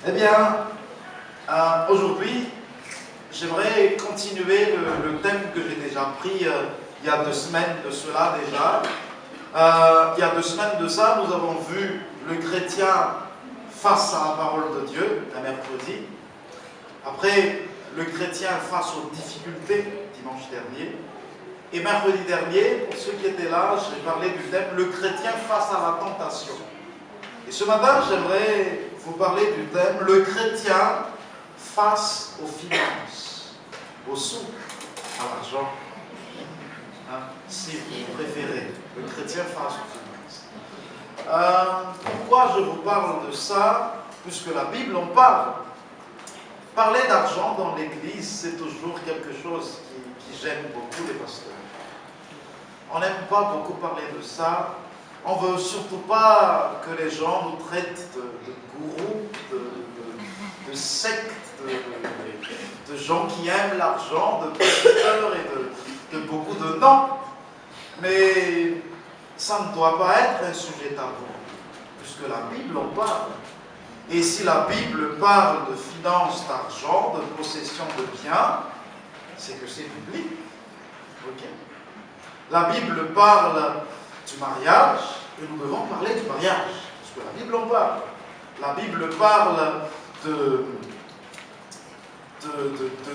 Eh bien, aujourd'hui, j'aimerais continuer le thème que j'ai déjà pris il y a 2 semaines de cela déjà. Il y a 2 semaines de ça, nous avons vu le chrétien face à la parole de Dieu, un mercredi. Après, le chrétien face aux difficultés, dimanche dernier. Et mercredi dernier, pour ceux qui étaient là, j'ai parlé du thème le chrétien face à la tentation. Et ce matin, j'aimerais vous parler du thème le chrétien face aux finances, aux sous, à l'argent. Si vous préférez, le chrétien face aux finances. Pourquoi je vous parle de ça? Puisque la Bible en parle. Parler d'argent dans l'Église, c'est toujours quelque chose qui gêne beaucoup les pasteurs. On n'aime pas beaucoup parler de ça. On ne veut surtout pas que les gens nous traitent de gourous, de sectes, de gens qui aiment l'argent, de pasteurs et de beaucoup de noms. Mais ça ne doit pas être un sujet tabou, puisque la Bible en parle. Et si la Bible parle de finances, d'argent, de possession de biens, c'est que c'est biblique. Okay. La Bible parle du mariage, et nous devons parler du mariage, parce que la Bible en parle. La Bible parle de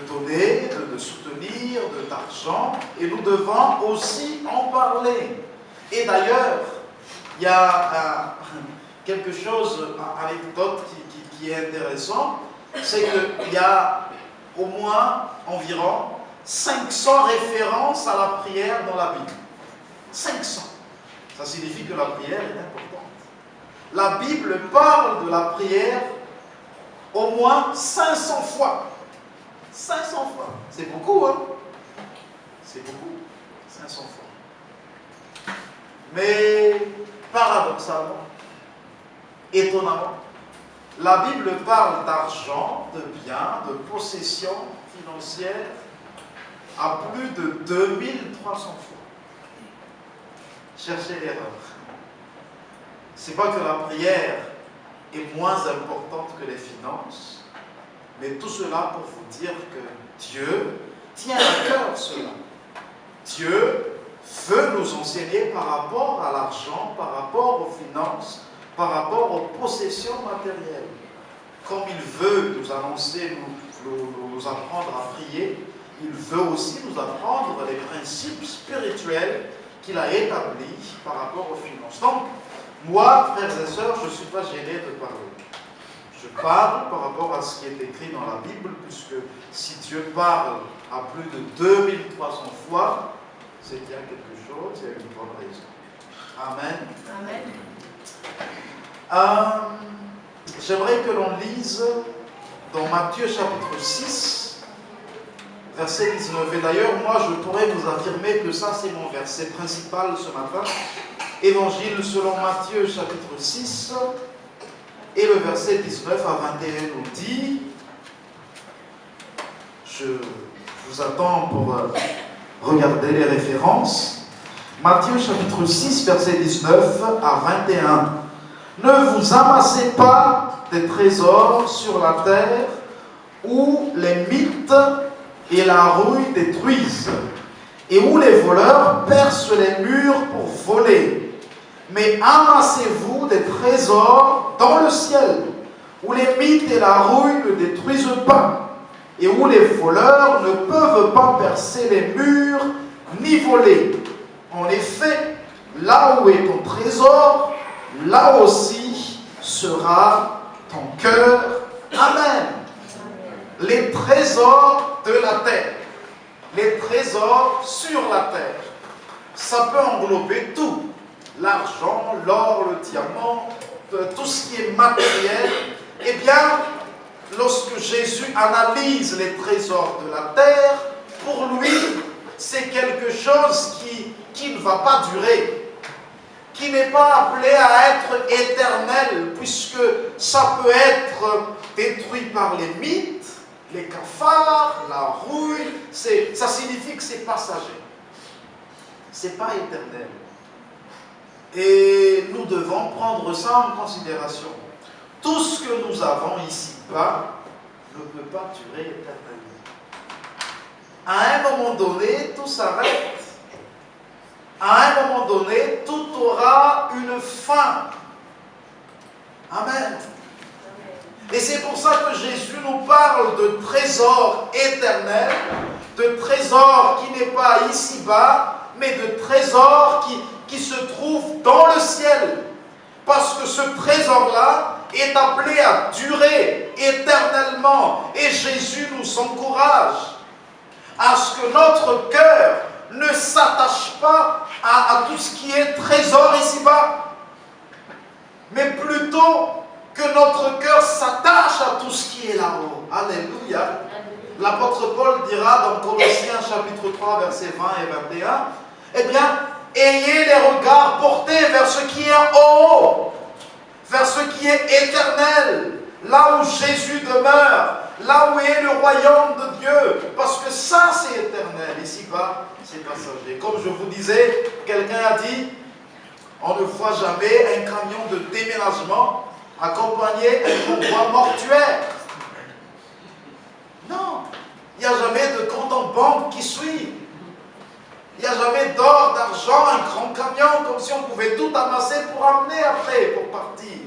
donner, de soutenir, d'argent, et nous devons aussi en parler. Et d'ailleurs, il y a quelque chose, une anecdote qui est intéressant, c'est qu'il y a au moins environ 500 références à la prière dans la Bible. 500. Ça signifie que la prière est importante. La Bible parle de la prière au moins 500 fois. 500 fois. C'est beaucoup, hein? C'est beaucoup. 500 fois. Mais paradoxalement, étonnamment, la Bible parle d'argent, de biens, de possessions financières à plus de 2300 fois. Cherchez l'erreur. Ce n'est pas que la prière est moins importante que les finances, mais tout cela pour vous dire que Dieu tient à cœur cela. Dieu veut nous enseigner par rapport à l'argent, par rapport aux finances, par rapport aux possessions matérielles. Comme il veut nous annoncer, nous apprendre à prier, il veut aussi nous apprendre les principes spirituels qu'il a établis par rapport aux finances. Donc, moi, frères et sœurs, je ne suis pas gêné de parler. Je parle par rapport à ce qui est écrit dans la Bible, puisque si Dieu parle à plus de 2300 fois, c'est qu'il y a quelque chose, il y a une bonne raison. Amen. Amen. J'aimerais que l'on lise dans Matthieu chapitre 6, verset 19. Et d'ailleurs, moi, je pourrais vous affirmer que ça, c'est mon verset principal ce matin. Évangile selon Matthieu chapitre 6, et le verset 19 à 21 nous dit, je vous attends pour regarder les références. Matthieu chapitre 6, verset 19 à 21. Ne vous amassez pas des trésors sur la terre où les mythes et la rouille détruisent et où les voleurs percent les murs pour voler. Mais amassez-vous des trésors dans le ciel où les mythes et la rouille ne détruisent pas et où les voleurs ne peuvent pas percer les murs ni voler. En effet, là où est ton trésor, là aussi sera ton cœur. Amen. Les trésors de la terre, les trésors sur la terre, ça peut englober tout. L'argent, l'or, le diamant, tout ce qui est matériel. Eh bien, lorsque Jésus analyse les trésors de la terre, pour lui, c'est quelque chose qui ne va pas durer, qui n'est pas appelé à être éternel, puisque ça peut être détruit par les mythes, les cafards, la rouille. Ça signifie que c'est passager. C'est pas éternel. Et nous devons prendre ça en considération. tout ce que nous avons ici-bas ne peut pas durer éternellement. À un moment donné, tout s'arrête. À un moment donné, tout aura une fin. Amen. Et c'est pour ça que Jésus nous parle de trésors éternels, de trésors qui n'est pas ici-bas, mais de trésors qui se trouvent dans le ciel. Parce que ce trésor-là est appelé à durer éternellement. Et Jésus nous encourage à ce que notre cœur ne s'attache pas à tout ce qui est trésor ici-bas, mais plutôt que notre cœur s'attache à tout ce qui est là-haut. Alléluia. L'apôtre Paul dira dans Colossiens chapitre 3, versets 20 et 21, eh bien, ayez les regards portés vers ce qui est en haut, vers ce qui est éternel, là où Jésus demeure, là où est le royaume de Dieu, parce que ça c'est éternel, ici-bas c'est passager. Comme je vous disais, quelqu'un a dit, on ne voit jamais un camion de déménagement accompagner un convoi mortuaire. Non, il n'y a jamais de compte en banque qui suit. Il n'y a jamais d'or, d'argent, un grand camion, comme si on pouvait tout amasser pour amener après, pour partir.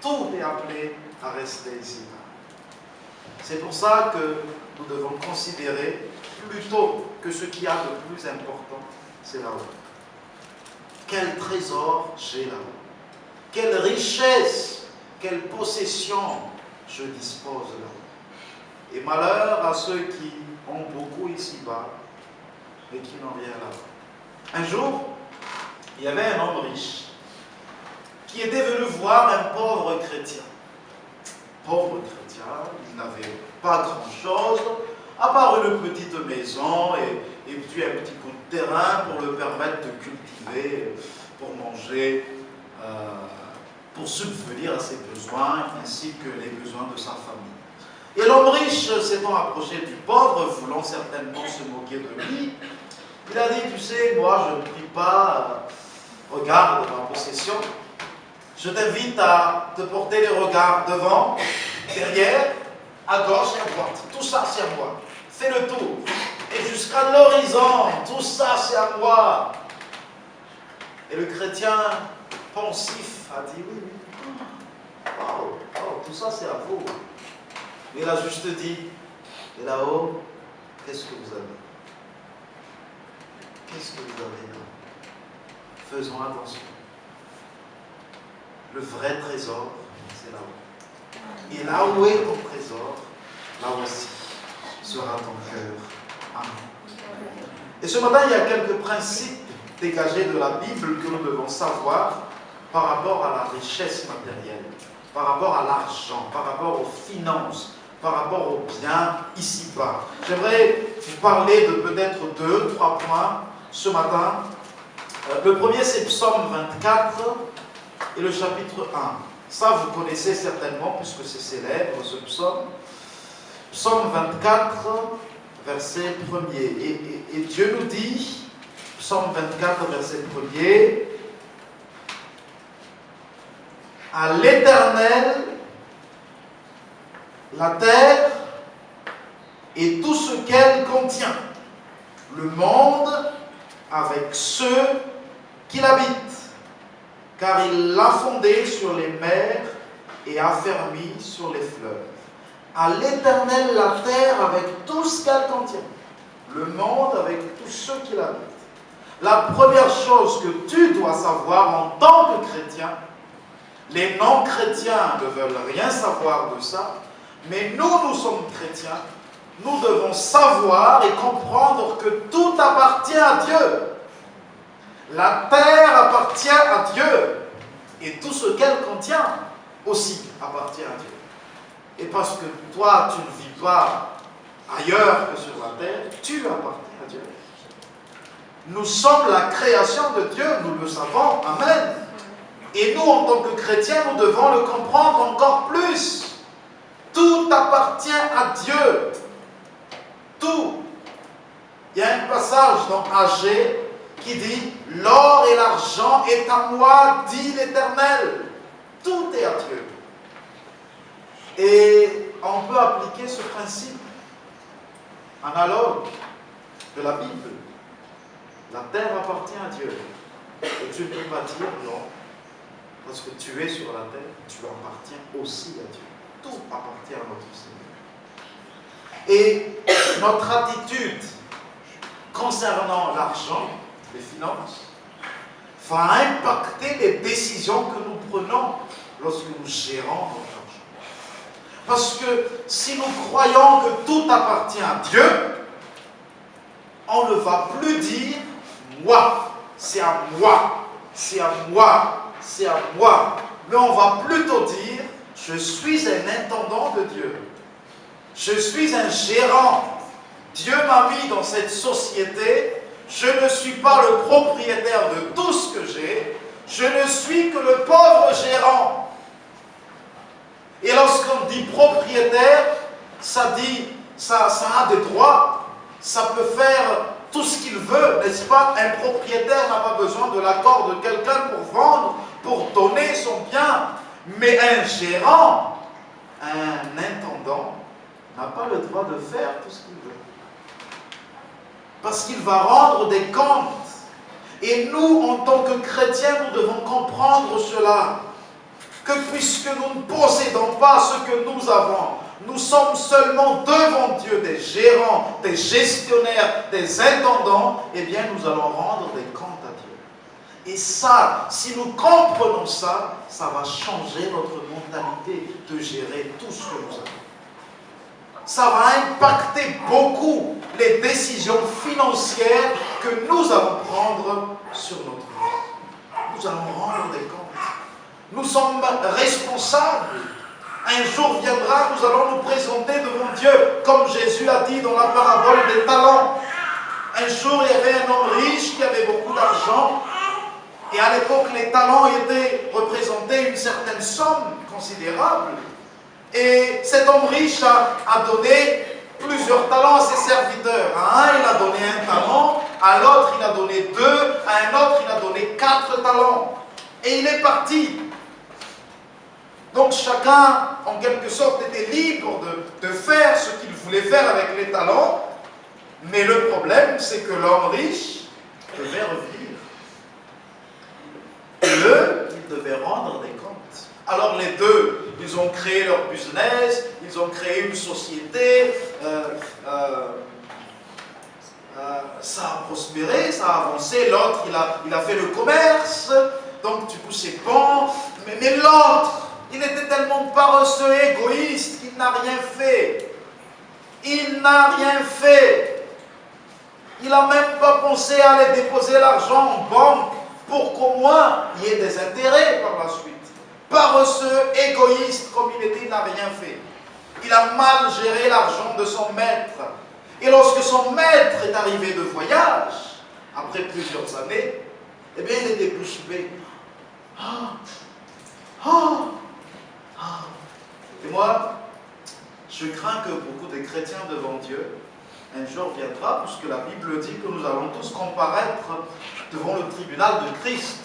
Tout est appelé à rester ici-bas. C'est pour ça que nous devons considérer plutôt que ce qu'il y a de plus important, c'est là-haut. Quel trésor j'ai là-haut? Quelle richesse, quelle possession je dispose là-haut? Et malheur à ceux qui ont beaucoup ici-bas, mais qui n'ont rien là-bas. Un jour, il y avait un homme riche qui était venu voir un pauvre chrétien. Pauvre chrétien, il n'avait pas grand-chose, à part une petite maison et puis un petit bout de terrain pour le permettre de cultiver, pour manger, pour subvenir à ses besoins, ainsi que les besoins de sa famille. Et l'homme riche s'étant approché du pauvre, voulant certainement se moquer de lui, il a dit, tu sais, moi je ne prie pas, regarde ma possession, je t'invite à te porter les regards devant, derrière, à gauche et à droite. Tout ça c'est à moi. Fais le tour. Et jusqu'à l'horizon, tout ça c'est à moi. Et le chrétien pensif a dit, oui, oui. Oh, tout ça c'est à vous. Mais il a juste dit, et là-haut, qu'est-ce que vous avez? Qu'est-ce que vous avez là? Faisons attention. Le vrai trésor, c'est là-haut. Et là où est ton trésor, là aussi sera ton cœur. Amen. Et ce matin, il y a quelques principes dégagés de la Bible que nous devons savoir par rapport à la richesse matérielle, par rapport à l'argent, par rapport aux finances, par rapport aux biens ici-bas. J'aimerais vous parler de peut-être 2, 3 points ce matin. Le premier, c'est Psaume 24 et le chapitre 1. Ça, vous connaissez certainement, puisque c'est célèbre, ce psaume. Psaume 24, verset 1er. Et Dieu nous dit, Psaume 24, verset 1er, à l'Éternel, la terre et tout ce qu'elle contient, le monde avec ceux qui l'habitent, car il l'a fondé sur les mers et affermi sur les fleuves. À l'Éternel la terre avec tout ce qu'elle contient, le monde avec tous ceux qui l'habitent. La première chose que tu dois savoir en tant que chrétien, les non-chrétiens ne veulent rien savoir de ça, mais nous sommes chrétiens, nous devons savoir et comprendre que tout appartient à Dieu. La terre appartient à Dieu et tout ce qu'elle contient aussi appartient à Dieu. Et parce que toi, tu ne vis pas ailleurs que sur la terre, tu appartiens à Dieu. Nous sommes la création de Dieu, nous le savons, amen. Et nous, en tant que chrétiens, nous devons le comprendre encore plus. Tout appartient à Dieu. Tout. Il y a un passage dans Agé qui dit « L'or et l'argent est à moi, dit l'Éternel. » Tout est à Dieu. Et on peut appliquer ce principe analogue de la Bible. La terre appartient à Dieu. Et tu ne peux pas dire non, parce que tu es sur la terre, tu appartiens aussi à Dieu. Tout appartient à notre Seigneur. Et notre attitude concernant l'argent, les finances, va impacter les décisions que nous prenons lorsque nous gérons notre argent. Parce que si nous croyons que tout appartient à Dieu, on ne va plus dire « moi », c'est à moi, c'est à moi, c'est à moi. Mais on va plutôt dire « je suis un intendant de Dieu. Je suis un gérant. Dieu m'a mis dans cette société. Je ne suis pas le propriétaire de tout ce que j'ai. Je ne suis que le pauvre gérant. » Et lorsqu'on dit propriétaire, ça a des droits. Ça peut faire tout ce qu'il veut, n'est-ce pas? Un propriétaire n'a pas besoin de l'accord de quelqu'un pour vendre, pour donner son bien. Mais un gérant, un intendant, n'a pas le droit de faire tout ce qu'il veut. Parce qu'il va rendre des comptes. Et nous, en tant que chrétiens, nous devons comprendre cela. Que puisque nous ne possédons pas ce que nous avons, nous sommes seulement devant Dieu des gérants, des gestionnaires, des intendants, eh bien nous allons rendre des comptes à Dieu. Et ça, si nous comprenons ça, ça va changer notre mentalité de gérer tout ce que nous avons. Ça va impacter beaucoup les décisions financières que nous allons prendre sur notre vie. Nous allons rendre des comptes. Nous sommes responsables. Un jour viendra, nous allons nous présenter devant Dieu, comme Jésus a dit dans la parabole des talents. Un jour, il y avait un homme riche qui avait beaucoup d'argent. Et à l'époque, les talents étaient représentés une certaine somme considérable. Et cet homme riche a donné plusieurs talents à ses serviteurs. À un, il a donné un talent. À l'autre, il a donné 2. À un autre, il a donné 4 talents. Et il est parti. Donc chacun, en quelque sorte, était libre de faire ce qu'il voulait faire avec les talents. Mais le problème, c'est que l'homme riche devait revenir. Et eux, ils devaient rendre des comptes. Alors les deux, ils ont créé leur business, ils ont créé une société, ça a prospéré, ça a avancé. L'autre, il a fait le commerce, donc du coup c'est bon. Mais l'autre, il était tellement paresseux, égoïste, qu'il n'a rien fait. Il n'a rien fait. Il n'a même pas pensé à aller déposer l'argent en banque pour qu'au moins il y ait des intérêts par la suite. Paresseux, égoïste comme il était, il n'a rien fait. Il a mal géré l'argent de son maître. Et lorsque son maître est arrivé de voyage, après plusieurs années, eh bien il était bouche bée. Et moi, je crains que beaucoup de chrétiens devant Dieu, un jour viendra, puisque la Bible dit que nous allons tous comparaître devant le tribunal de Christ.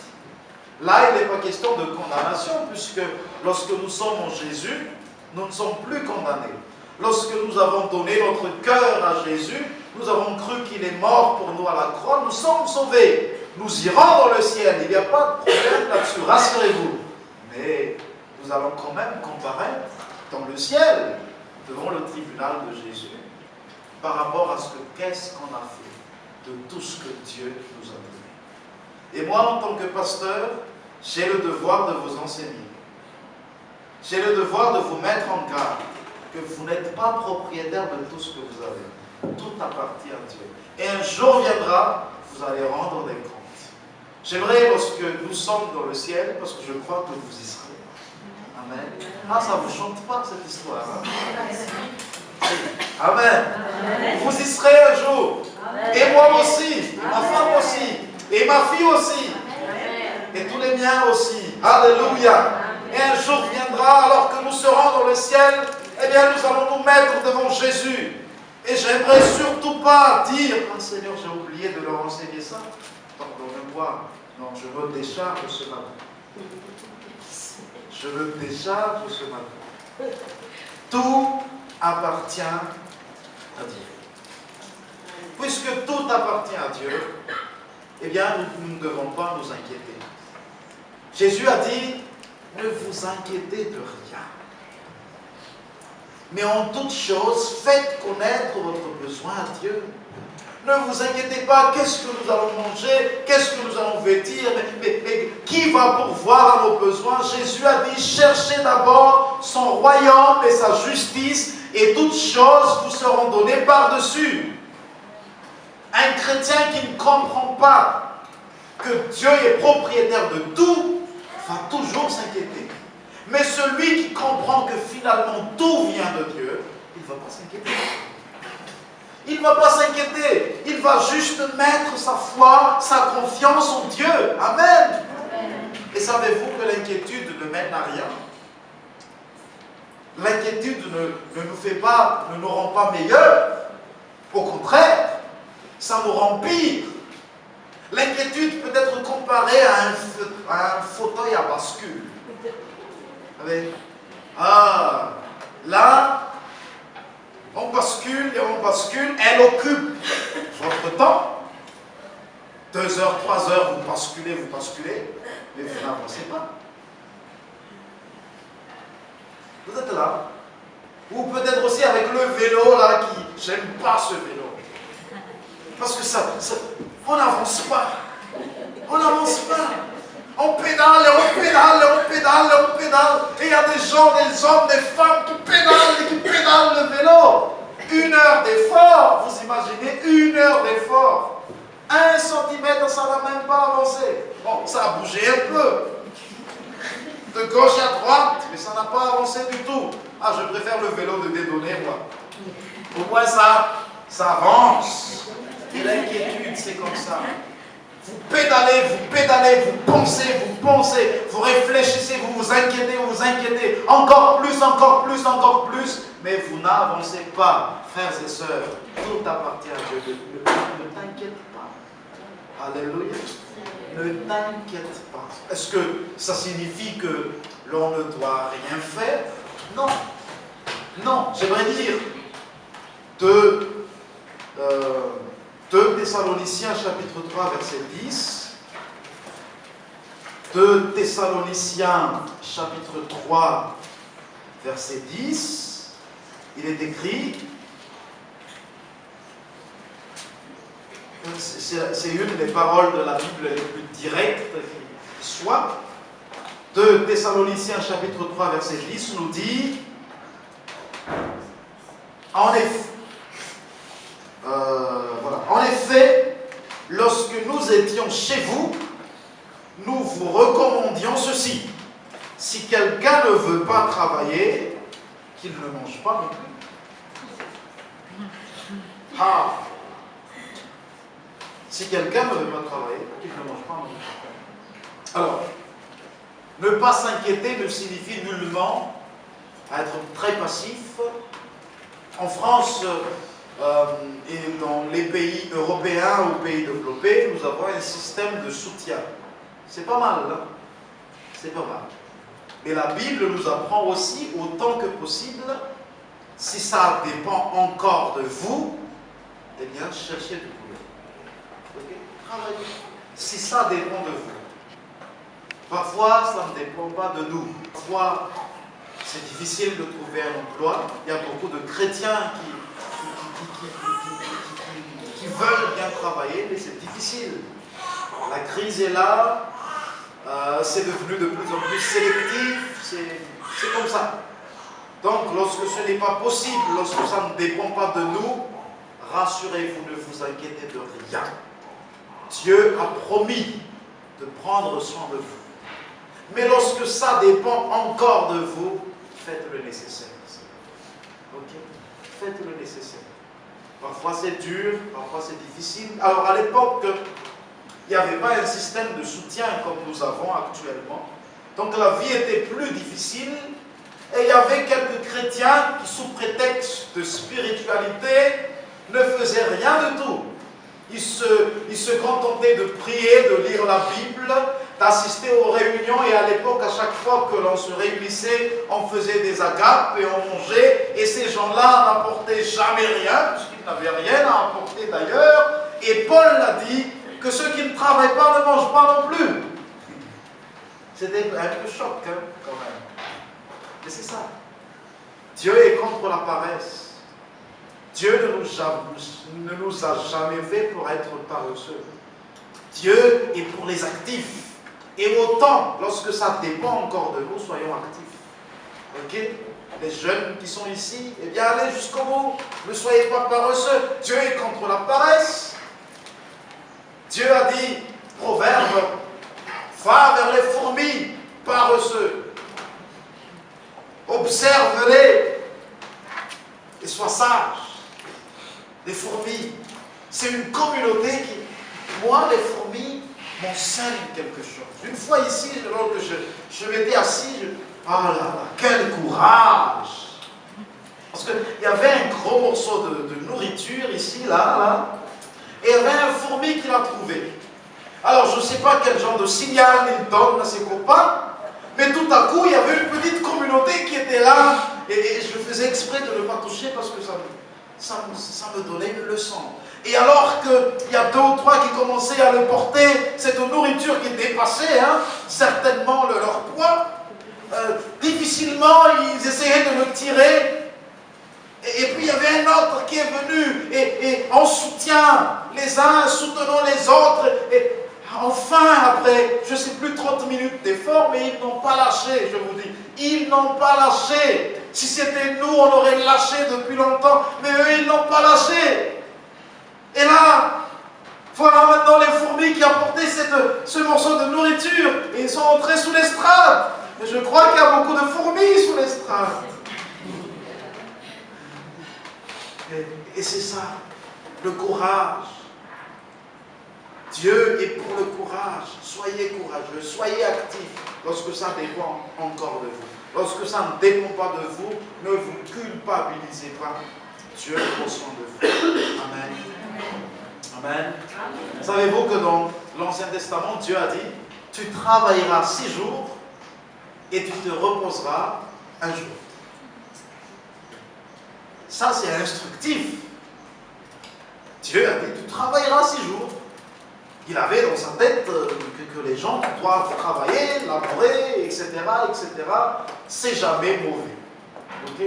Là, il n'est pas question de condamnation, puisque lorsque nous sommes en Jésus, nous ne sommes plus condamnés. Lorsque nous avons donné notre cœur à Jésus, nous avons cru qu'il est mort pour nous à la croix, nous sommes sauvés. Nous irons dans le ciel, il n'y a pas de problème là-dessus, rassurez-vous. Mais nous allons quand même comparaître dans le ciel, devant le tribunal de Jésus, par rapport à ce que qu'est-ce qu'on a fait de tout ce que Dieu nous a donné. Et moi, en tant que pasteur, j'ai le devoir de vous enseigner. J'ai le devoir de vous mettre en garde que vous n'êtes pas propriétaire de tout ce que vous avez. Tout appartient à Dieu. Et un jour viendra, vous allez rendre des comptes. J'aimerais, lorsque nous sommes dans le ciel, parce que je crois que vous y serez. Amen. Ah, ça ne vous chante pas cette histoire. Hein? Amen. Vous y serez un jour. Et moi aussi. Et ma femme aussi. Et ma fille aussi. Et tous les miens aussi. Alléluia. Et un jour viendra, alors que nous serons dans le ciel, eh bien nous allons nous mettre devant Jésus. Et j'aimerais surtout pas dire, ah Seigneur, j'ai oublié de leur enseigner ça. Pardonnez-moi. Non, je me décharge ce matin. Je me décharge ce matin. tout appartient à Dieu. Puisque tout appartient à Dieu, eh bien, nous ne devons pas nous inquiéter. Jésus a dit, ne vous inquiétez de rien. Mais en toute chose, faites connaître votre besoin à Dieu. Ne vous inquiétez pas, qu'est-ce que nous allons manger, qu'est-ce que nous allons vêtir, mais qui va pourvoir à nos besoins? Jésus a dit, cherchez d'abord son royaume et sa justice, et toutes choses vous seront données par-dessus. Un chrétien qui ne comprend pas que Dieu est propriétaire de tout, va toujours s'inquiéter. Mais celui qui comprend que finalement tout vient de Dieu, il ne va pas s'inquiéter. Il ne va pas s'inquiéter. Il va juste mettre sa foi, sa confiance en Dieu. Amen. Et savez-vous que l'inquiétude ne mène à rien? L'inquiétude ne nous fait pas, ne nous rend pas meilleurs. Au contraire, ça nous rend pire. L'inquiétude peut être comparée à un fauteuil à bascule. Là, on bascule et on bascule, elle occupe votre temps. 2 heures, 3 heures, vous basculez, mais vous n'avancez pas. Vous êtes là. Ou peut-être aussi avec le vélo, là, j'aime pas ce vélo. Parce que on n'avance pas. On n'avance pas. On pédale, et on pédale, et on pédale, et on pédale. Et il y a des gens, des hommes, des femmes qui pédalent et qui pédalent le vélo. 1 heure d'effort, vous imaginez 1 heure d'effort. 1 centimètre, ça n'a même pas avancé. Bon, ça a bougé un peu. De gauche à droite, mais ça n'a pas avancé du tout. Ah, je préfère le vélo de Dédonné, moi. Au moins ça avance. Et l'inquiétude, c'est comme ça. Vous pédalez, vous pensez, vous réfléchissez, vous vous inquiétez, encore plus, mais vous n'avancez pas, frères et sœurs. Tout appartient à Dieu. Ne t'inquiète pas. Alléluia. Ne t'inquiète pas. Est-ce que ça signifie que l'on ne doit rien faire? Non. Non, j'aimerais dire 2 Thessaloniciens chapitre 3 verset 10. 2 Thessaloniciens chapitre 3 verset 10. Il est écrit, c'est une des paroles de la Bible les plus directes qui soit. 2 Thessaloniciens chapitre 3 verset 10 nous dit, en effet, lorsque nous étions chez vous, nous vous recommandions ceci. Si quelqu'un ne veut pas travailler, qu'il ne mange pas non plus. Ah! Si quelqu'un ne veut pas travailler, qu'il ne mange pas non plus. Alors, ne pas s'inquiéter ne signifie nullement être très passif. En France et dans les pays européens ou pays développés, nous avons un système de soutien. C'est pas mal, hein? C'est pas mal. Mais la Bible nous apprend aussi, autant que possible, si ça dépend encore de vous, eh bien, cherchez du boulot. Okay? Travaillez. Si ça dépend de vous. Parfois, ça ne dépend pas de nous. Parfois, c'est difficile de trouver un emploi. Il y a beaucoup de chrétiens qui veulent bien travailler, mais c'est difficile. La crise est là, c'est devenu de plus en plus sélectif, c'est comme ça. Donc, lorsque ce n'est pas possible, lorsque ça ne dépend pas de nous, rassurez-vous, ne vous inquiétez de rien. Dieu a promis de prendre soin de vous. Mais lorsque ça dépend encore de vous, faites le nécessaire. Ok? Faites le nécessaire. Parfois c'est dur, parfois c'est difficile. Alors à l'époque, il n'y avait pas un système de soutien comme nous avons actuellement. Donc la vie était plus difficile. Et il y avait quelques chrétiens qui, sous prétexte de spiritualité, ne faisaient rien du tout. Ils se contentaient de prier, de lire la Bible, d'assister aux réunions et à l'époque, à chaque fois que l'on se réunissait, on faisait des agapes et on mangeait et ces gens-là n'apportaient jamais rien, puisqu'ils n'avaient rien à apporter d'ailleurs. Et Paul l'a dit que ceux qui ne travaillent pas ne mangent pas non plus. C'était un peu choc hein, quand même. Mais c'est ça. Dieu est contre la paresse. Dieu ne nous a jamais fait pour être paresseux. Dieu est pour les actifs. Et autant, lorsque ça dépend encore de nous, soyons actifs. Ok? Les jeunes qui sont ici, eh bien allez jusqu'au bout. Ne soyez pas paresseux. Dieu est contre la paresse. Dieu a dit, Proverbe, va vers les fourmis paresseux. Observe-les et sois sage. Les fourmis, c'est une communauté qui... Moi, les fourmis m'enseignent quelque chose. Une fois ici, lorsque je m'étais assis, ah là là, quel courage! Parce qu'il y avait un gros morceau de nourriture ici, là, et il y avait un fourmi qui l'a trouvé. Alors, je ne sais pas quel genre de signal il donne à ses copains, mais tout à coup, il y avait une petite communauté qui était là, et je faisais exprès de ne pas toucher parce que ça me donnait une leçon. Et alors qu'il y a 2 ou 3 qui commençaient à le porter, cette nourriture qui dépassait certainement leur poids, difficilement ils essayaient de le tirer. Et puis il y avait un autre qui est venu et en soutien, les uns soutenant les autres. Et enfin, après, je ne sais plus, 30 minutes d'effort, mais ils n'ont pas lâché, je vous dis. Ils n'ont pas lâché. Si c'était nous, on aurait lâché depuis longtemps, mais eux, ils n'ont pas lâché. Et là, voilà maintenant les fourmis qui apportaient ce morceau de nourriture, et ils sont entrés sous l'estrade. Et je crois qu'il y a beaucoup de fourmis sous l'estrade. Et c'est ça, le courage. Dieu est pour le courage. Soyez courageux, soyez actifs lorsque ça dépend encore de vous. Lorsque ça ne dépend pas de vous, ne vous culpabilisez pas. Dieu prend soin de vous. Amen. Amen. Savez-vous que dans l'Ancien Testament, Dieu a dit, tu travailleras 6 jours et tu te reposeras un jour. Ça, c'est instructif. Dieu a dit, tu travailleras 6 jours. Il avait dans sa tête que les gens doivent travailler, laborer, etc., etc. C'est jamais mauvais. Ok?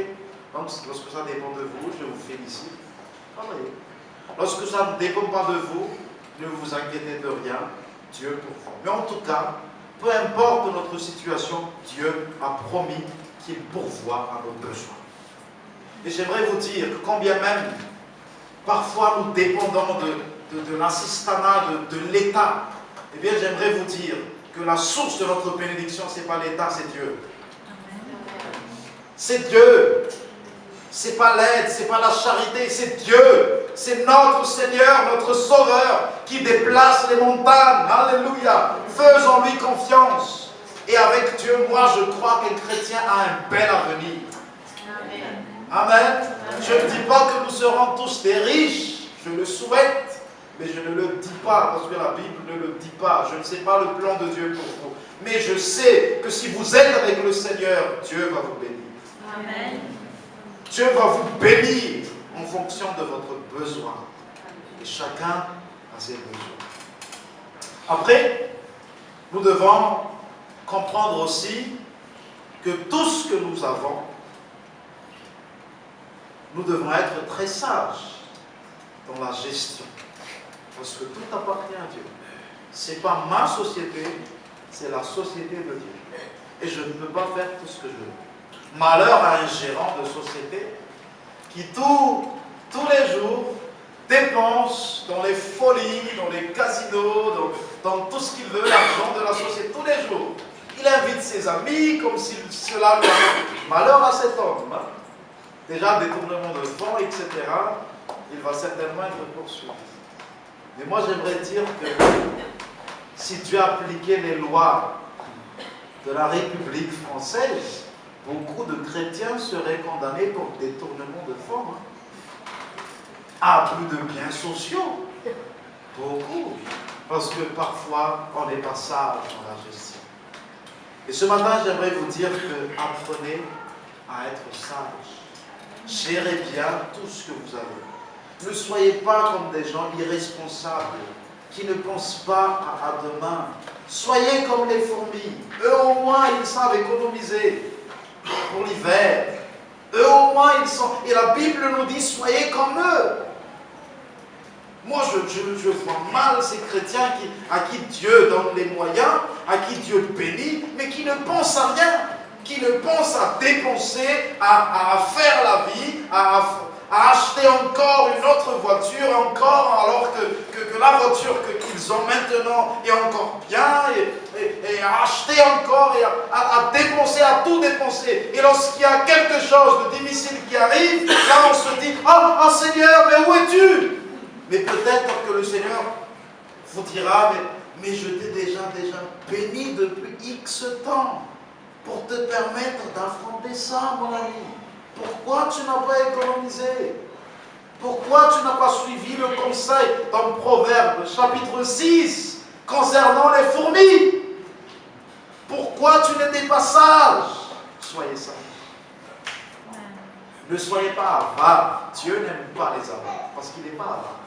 Donc, lorsque ça dépend de vous, je vous félicite. Travaillez. Lorsque ça ne dépend pas de vous, ne vous inquiétez de rien. Dieu pourvoit. Mais en tout cas, peu importe notre situation, Dieu a promis qu'il pourvoit à nos besoins. Et j'aimerais vous dire que quand bien même, parfois nous dépendons de l'assistanat de l'État, eh bien j'aimerais vous dire que la source de notre bénédiction, ce n'est pas l'État, c'est Dieu. C'est Dieu. Ce n'est pas l'aide, ce n'est pas la charité, c'est Dieu. C'est notre Seigneur, notre Sauveur, qui déplace les montagnes. Alléluia. Faisons-lui confiance. Et avec Dieu, moi je crois qu'un chrétien a un bel avenir. Amen. Je ne dis pas que nous serons tous des riches, je le souhaite, mais je ne le dis pas parce que la Bible ne le dit pas. Je ne sais pas le plan de Dieu pour vous. Mais je sais que si vous êtes avec le Seigneur, Dieu va vous bénir. Amen. Dieu va vous bénir en fonction de votre besoin. Et chacun a ses besoins. Après, nous devons comprendre aussi que tout ce que nous avons, nous devons être très sages dans la gestion. Parce que tout appartient à Dieu. Ce n'est pas ma société, c'est la société de Dieu. Et je ne peux pas faire tout ce que je veux. Malheur à un gérant de société qui tous les jours dépense dans les folies, dans les casinos, dans tout ce qu'il veut, l'argent de la société, tous les jours. Il invite ses amis comme si cela lui arrive. Malheur à cet homme. Hein? Déjà, détournement de fonds, etc. Il va certainement être poursuivi. Mais moi, j'aimerais dire que si Dieu appliquait les lois de la République française, beaucoup de chrétiens seraient condamnés pour détournement de fonds. Abus de biens sociaux. Beaucoup. parce que parfois, on n'est pas sage dans la gestion. Et ce matin, j'aimerais vous dire que apprenez à être sage. Gérez bien tout ce que vous avez. Ne soyez pas comme des gens irresponsables qui ne pensent pas à demain. Soyez comme les fourmis. Eux au moins, ils savent économiser pour l'hiver. Eux au moins, ils sont... Et la Bible nous dit, soyez comme eux. Moi, je vois mal ces chrétiens à qui Dieu donne les moyens, à qui Dieu bénit, mais qui ne pensent à rien, qui ne pensent à dépenser, à faire la vie, à acheter encore une autre voiture, encore, alors que la voiture qu'ils ont maintenant est encore bien, et à acheter encore, et à dépenser, à tout dépenser. Et lorsqu'il y a quelque chose de difficile qui arrive, là on se dit, ah Seigneur, mais où es-tu? Mais peut-être que le Seigneur vous dira, mais je t'ai déjà béni depuis X temps pour te permettre d'affronter ça, mon ami. Pourquoi tu n'as pas économisé? Pourquoi tu n'as pas suivi le conseil dans Proverbe, chapitre 6, concernant les fourmis? Pourquoi tu n'étais pas sage? Soyez sage. Ne soyez pas avare. Dieu n'aime pas les avares, parce qu'il n'est pas avare.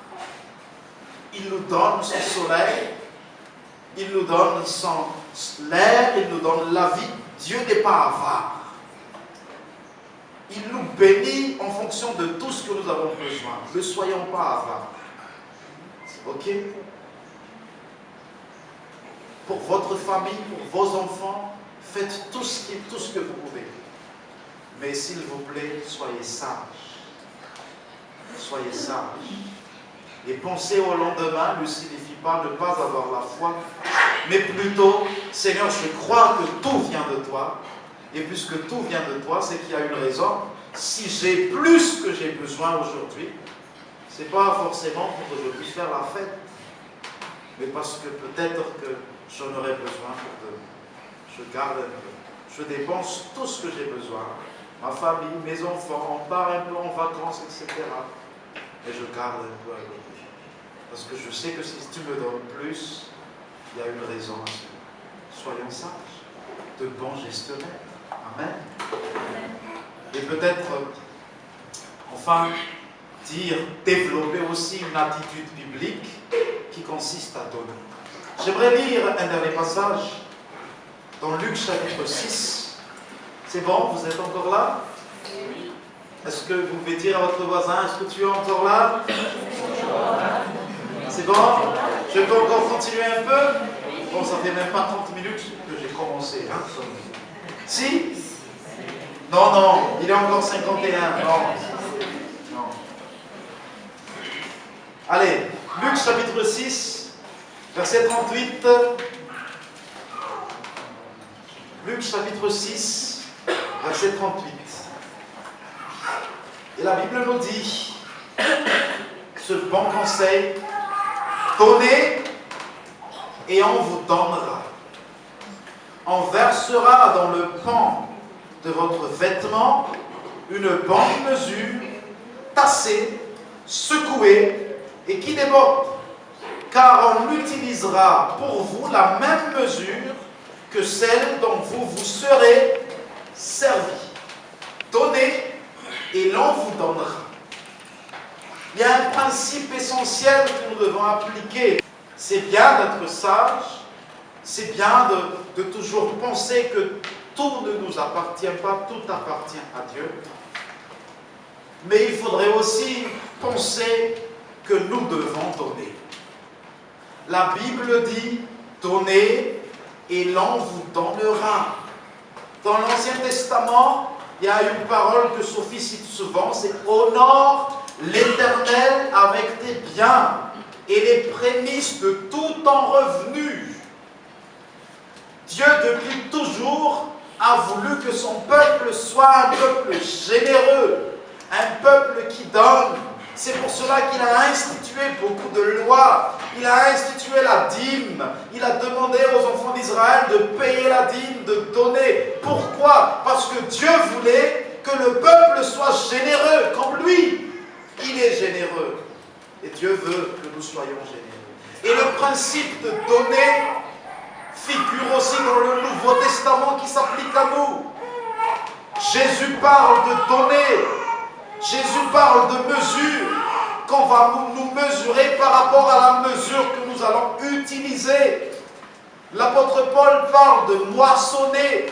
Il nous donne son soleil, il nous donne l'air, il nous donne la vie. Dieu n'est pas avare. Il nous bénit en fonction de tout ce que nous avons besoin. Ne soyons pas avares. Ok? Pour votre famille, pour vos enfants, faites tout ce que vous pouvez. Mais s'il vous plaît, soyez sages. Soyez sages. Et penser au lendemain ne signifie pas ne pas avoir la foi, mais plutôt, Seigneur, je crois que tout vient de toi. Et puisque tout vient de toi, c'est qu'il y a une raison. Si j'ai plus que j'ai besoin aujourd'hui, ce n'est pas forcément pour que je puisse faire la fête, mais parce que peut-être que j'en aurai besoin je garde un peu. Je dépense tout ce que j'ai besoin. Ma famille, mes enfants, on part un peu en vacances, etc. Et je garde un peu à l'autre. Parce que je sais que si tu me donnes plus, il y a une raison à cela. Soyons sages, de bons gestionnaires. Amen. Et peut-être, enfin, développer aussi une attitude biblique qui consiste à donner. J'aimerais lire un dernier passage dans Luc chapitre 6. C'est bon, vous êtes encore là? Est-ce que vous pouvez dire à votre voisin, est-ce que tu es encore là? C'est bon? Je peux encore continuer un peu? Bon, ça fait même pas 30 minutes que j'ai commencé. Hein? Si? Non, il est encore 51. Non. Allez, Luc chapitre 6, verset 38. Luc chapitre 6, verset 38. Et la Bible nous dit ce bon conseil: donnez et on vous donnera. On versera dans le pan de votre vêtement une bonne mesure, tassée, secouée et qui déborde. Car on utilisera pour vous la même mesure que celle dont vous serez servi. Donnez et l'on vous donnera. Il y a un principe essentiel que nous devons appliquer. C'est bien d'être sage, c'est bien de toujours penser que tout ne nous appartient pas, tout appartient à Dieu. Mais il faudrait aussi penser que nous devons donner. La Bible dit, donnez et l'on vous donnera. Dans l'Ancien Testament, il y a une parole que Sophie cite souvent, c'est honore l'Éternel avec tes biens et les prémices de tout ton revenu. Dieu, depuis toujours, a voulu que son peuple soit un peuple généreux, un peuple qui donne. C'est pour cela qu'il a institué beaucoup de lois. Il a institué la dîme. Il a demandé aux enfants d'Israël de payer la dîme, de donner. Pourquoi? Parce que Dieu voulait que le peuple soit généreux, comme lui. Il est généreux. Et Dieu veut que nous soyons généreux. Et le principe de donner figure aussi dans le Nouveau Testament qui s'applique à nous. Jésus parle de donner. Jésus parle de mesure, qu'on va nous mesurer par rapport à la mesure que nous allons utiliser. L'apôtre Paul parle de moissonner.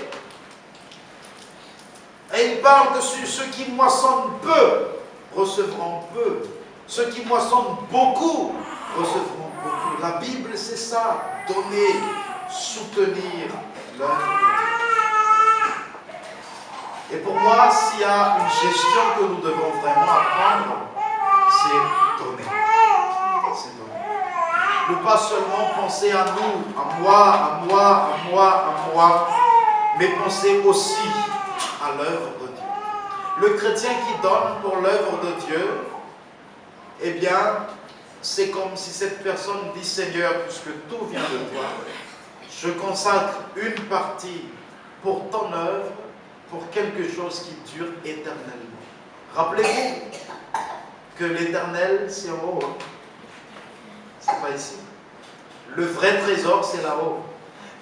Et il parle que ceux qui moissonnent peu recevront peu. Ceux qui moissonnent beaucoup recevront beaucoup. La Bible, c'est ça. Donner, soutenir l'œuvre de Dieu. Et pour moi, s'il y a une gestion que nous devons vraiment apprendre, c'est donner. C'est donner. Ne pas seulement penser à nous, à moi, mais penser aussi à l'œuvre de Dieu. Le chrétien qui donne pour l'œuvre de Dieu, eh bien, c'est comme si cette personne dit, Seigneur, puisque tout vient de toi, je consacre une partie pour ton œuvre, pour quelque chose qui dure éternellement. Rappelez-vous que l'éternel, c'est en haut. Hein? C'est pas ici. Le vrai trésor, c'est là-haut.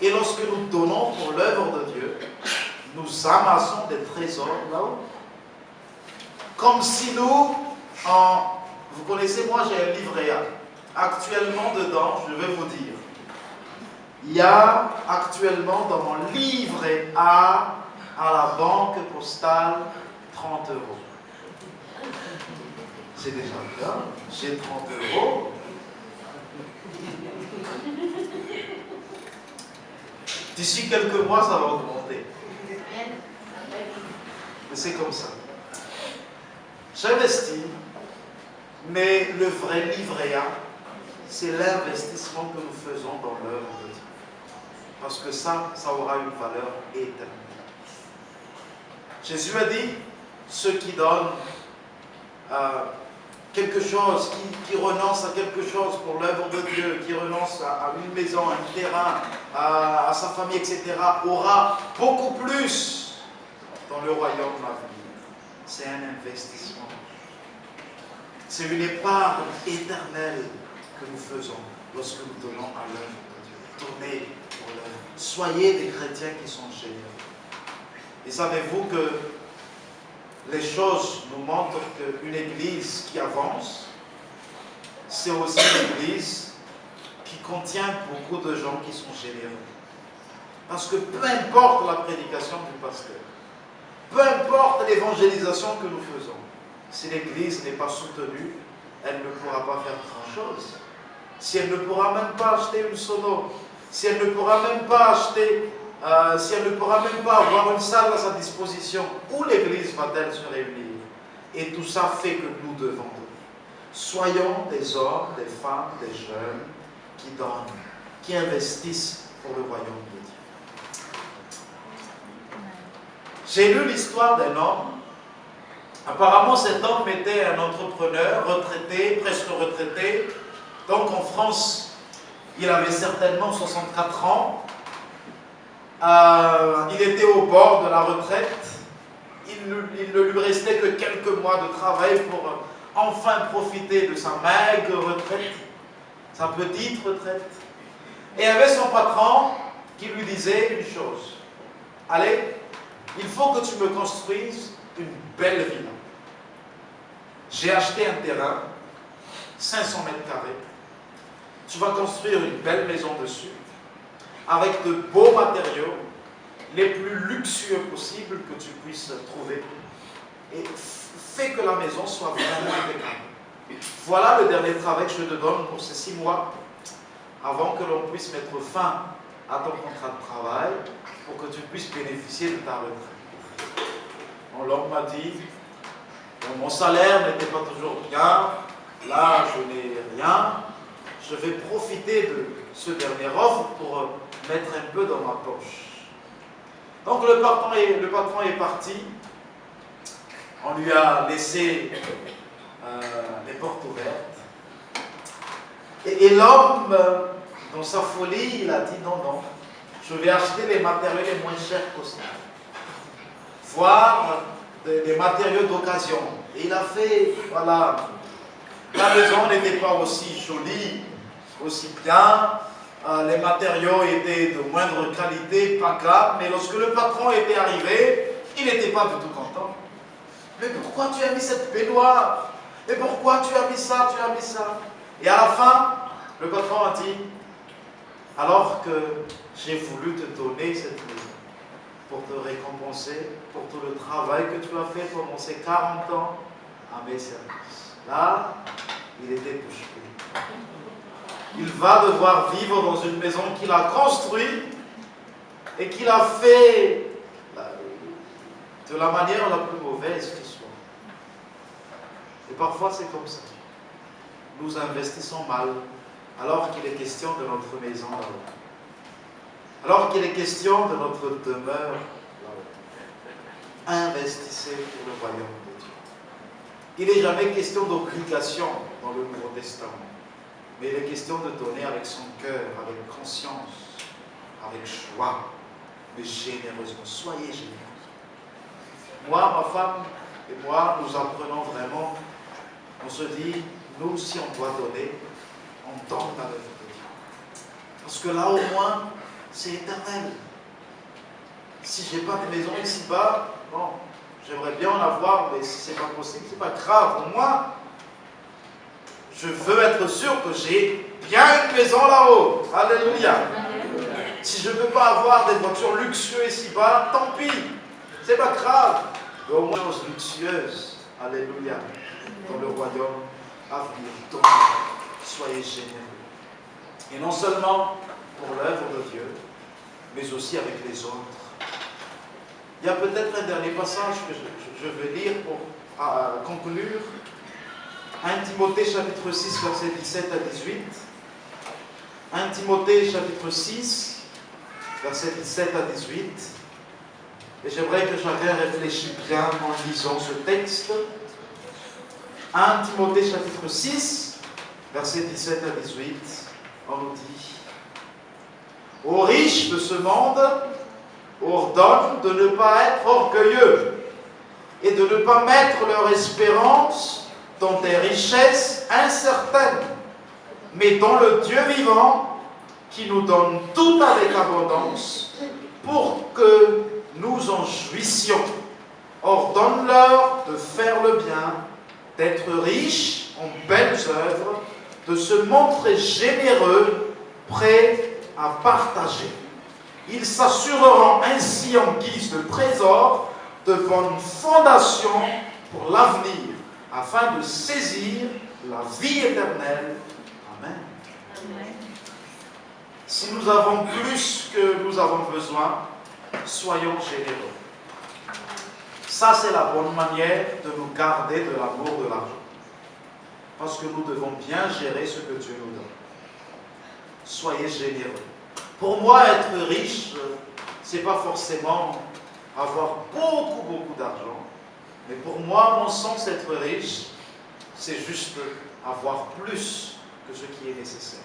Et lorsque nous donnons pour l'œuvre de Dieu, nous amassons des trésors là-haut. Comme si nous, vous connaissez, moi j'ai un livret A. Actuellement dedans, je vais vous dire, il y a actuellement dans mon livret A à la banque postale 30 €. C'est déjà bien, j'ai 30 €. D'ici quelques mois, ça va augmenter. Mais c'est comme ça. J'investis, mais le vrai livret A, c'est l'investissement que nous faisons dans l'œuvre de Dieu. Parce que ça aura une valeur éternelle. Jésus a dit, ceux qui donnent quelque chose, qui renoncent à quelque chose pour l'œuvre de Dieu, qui renoncent à une maison, à un terrain, à sa famille, etc., aura beaucoup plus dans le royaume à venir. C'est un investissement. C'est une épargne éternelle que nous faisons lorsque nous donnons à l'œuvre de Dieu. Donnez pour l'œuvre. Soyez des chrétiens qui sont généreux. Et savez-vous que les choses nous montrent qu'une église qui avance, c'est aussi une église qui contient beaucoup de gens qui sont généreux. Parce que peu importe la prédication du pasteur, peu importe l'évangélisation que nous faisons, si l'église n'est pas soutenue, elle ne pourra pas faire grand-chose. Si elle ne pourra même pas acheter une sono, si elle ne pourra même pas acheter, si elle ne pourra même pas avoir une salle à sa disposition, où l'église va-t-elle se réunir? Et tout ça fait que nous devons donner. Soyons des hommes, des femmes, des jeunes qui donnent, qui investissent pour le royaume de Dieu. J'ai lu l'histoire d'un homme. Apparemment, cet homme était un entrepreneur, retraité, presque retraité. Donc en France, il avait certainement 64 ans. Il était au bord de la retraite. Il ne lui restait que quelques mois de travail pour enfin profiter de sa maigre retraite, sa petite retraite. Et il y avait son patron qui lui disait une chose. Allez, il faut que tu me construises une belle villa. J'ai acheté un terrain, 500 mètres carrés. Tu vas construire une belle maison dessus, avec de beaux matériaux, les plus luxueux possibles que tu puisses trouver. Et fais que la maison soit vraiment impeccable. Voilà le dernier travail que je te donne pour ces 6 mois, avant que l'on puisse mettre fin à ton contrat de travail, pour que tu puisses bénéficier de ta retraite. L'homme m'a dit, mon salaire n'était pas toujours bien, là je n'ai rien, je vais profiter de ce dernier offre pour mettre un peu dans ma poche. Donc le patron est parti, on lui a laissé les portes ouvertes, et l'homme, dans sa folie, il a dit non, je vais acheter les matériaux les moins chers possibles, voire des matériaux d'occasion. Et il a fait, voilà, la maison n'était pas aussi jolie aussi bien. Les matériaux étaient de moindre qualité, pas grave, mais lorsque le patron était arrivé, il n'était pas du tout content. Mais pourquoi tu as mis cette baignoire? Mais pourquoi tu as mis ça, tu as mis ça? Et à la fin, le patron a dit, alors que j'ai voulu te donner cette maison pour te récompenser pour tout le travail que tu as fait pendant ces 40 ans à mes services. Là, il était bouche bée. Il va devoir vivre dans une maison qu'il a construite et qu'il a fait de la manière la plus mauvaise qui soit. Et parfois c'est comme ça. Nous investissons mal alors qu'il est question de notre maison là-haut. Alors qu'il est question de notre demeure là-haut. Investissez pour le royaume de Dieu. Il n'est jamais question d'obligation dans le Nouveau Testament. Mais il est question de donner avec son cœur, avec conscience, avec joie, mais généreusement. Soyez généreux. Moi, ma femme et moi, nous apprenons vraiment, on se dit, nous, si on doit donner, on donne à l'œuvre de Dieu. Parce que là, au moins, c'est éternel. Si je n'ai pas de maison ici-bas, bon, j'aimerais bien en avoir, mais si ce n'est pas possible, ce n'est pas grave. Au moins, je veux être sûr que j'ai bien une maison là-haut. Alléluia. Si je ne peux pas avoir des voitures luxueuses ici-bas, tant pis. C'est pas grave. Mais au moins, des choses luxueuses. Alléluia. Dans le royaume à venir. Donc, soyez généreux. Et non seulement pour l'œuvre de Dieu, mais aussi avec les autres. Il y a peut-être un dernier passage que je vais lire pour conclure. 1 Timothée chapitre 6, versets 17 à 18. 1 Timothée chapitre 6, versets 17 à 18. Et j'aimerais que chacun réfléchisse bien en lisant ce texte. 1 Timothée chapitre 6, versets 17 à 18. On nous dit: aux riches de ce monde, ordonne de ne pas être orgueilleux et de ne pas mettre leur espérance dans des richesses incertaines, mais dans le Dieu vivant qui nous donne tout avec abondance pour que nous en jouissions. Ordonne-leur de faire le bien, d'être riches en belles œuvres, de se montrer généreux, prêts à partager. Ils s'assureront ainsi en guise de trésor de bonnes fondations pour l'avenir, afin de saisir la vie éternelle. Amen. Amen. Si nous avons plus que nous avons besoin, soyons généreux. Ça, c'est la bonne manière de nous garder de l'amour de l'argent. Parce que nous devons bien gérer ce que Dieu nous donne. Soyez généreux. Pour moi, être riche, ce n'est pas forcément avoir beaucoup d'argent. Mais pour moi, mon sens d'être riche, c'est juste avoir plus que ce qui est nécessaire.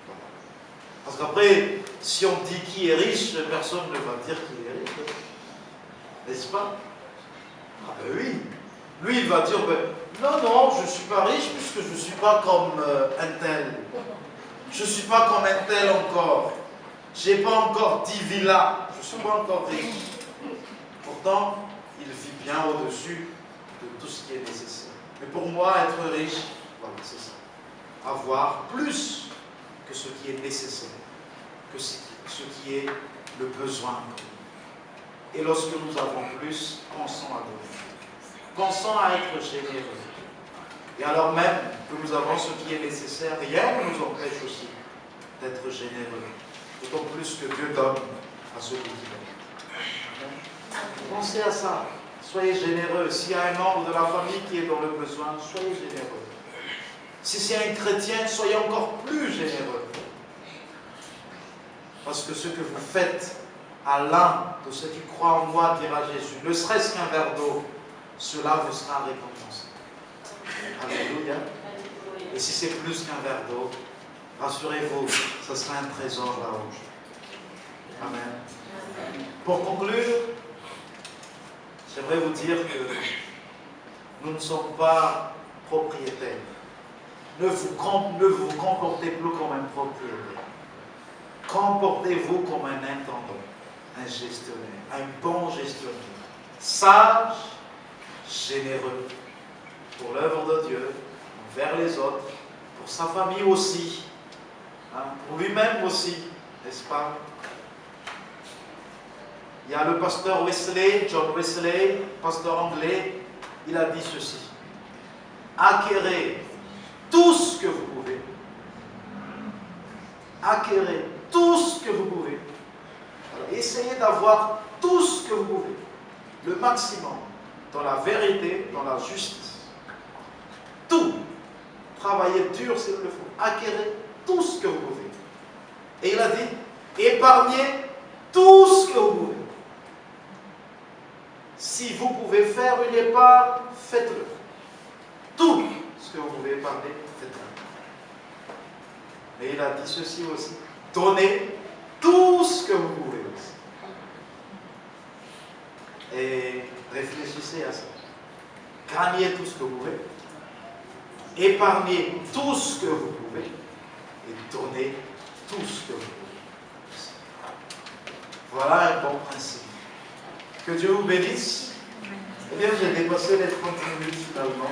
Voilà. Parce qu'après, si on dit qui est riche, personne ne va dire qu'il est riche. N'est-ce pas? Ah ben oui. Lui, il va dire, non, je ne suis pas riche puisque je ne suis pas comme un tel. Je ne suis pas comme un tel encore. Je n'ai pas encore 10 villas. Je ne suis pas encore riche. Pourtant, il vit bien au-dessus de tout ce qui est nécessaire. Mais pour moi, être riche, voilà, c'est ça. Avoir plus que ce qui est nécessaire, que ce qui est le besoin. Et lorsque nous avons plus, pensons à donner. Pensons à être généreux. Et alors même que nous avons ce qui est nécessaire, rien ne nous empêche aussi d'être généreux. D'autant plus que Dieu donne à ceux qui donnent. Pensez à ça. Soyez généreux. S'il y a un membre de la famille qui est dans le besoin, soyez généreux. Si c'est un chrétien, soyez encore plus généreux. Parce que ce que vous faites à l'un de ceux qui croient en moi, dira Jésus, ne serait-ce qu'un verre d'eau, cela vous sera récompensé. Alléluia. Et si c'est plus qu'un verre d'eau, rassurez-vous, ce sera un trésor là-haut. Amen. Pour conclure, j'aimerais vous dire que nous ne sommes pas propriétaires ne vous comportez plus comme un propriétaire. Comportez-vous comme un intendant, un gestionnaire, un bon gestionnaire, sage, généreux, pour l'œuvre de Dieu, envers les autres, pour sa famille aussi, hein, pour lui-même aussi, n'est-ce pas? Il y a le pasteur Wesley, John Wesley, pasteur anglais, il a dit ceci: acquérez tout ce que vous pouvez, acquérez tout ce que vous pouvez. Alors, essayez d'avoir tout ce que vous pouvez, le maximum, dans la vérité, dans la justice. Tout. Travaillez dur s'il le faut. Acquérez tout ce que vous pouvez. Et il a dit, épargnez tout ce que vous pouvez. Si vous pouvez faire une épargne, faites-le. Tout ce que vous pouvez épargner, faites-le. Mais il a dit ceci aussi: donnez tout ce que vous pouvez aussi. Et réfléchissez à ça. Gagnez tout ce que vous pouvez. Épargnez tout ce que vous pouvez. Et donnez tout ce que vous pouvez. Voilà un bon principe. Que Dieu vous bénisse. Eh bien, j'ai dépassé les 30 minutes finalement.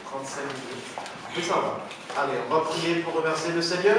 35 minutes. Mais ça va. Allez, on va prier pour remercier le Seigneur.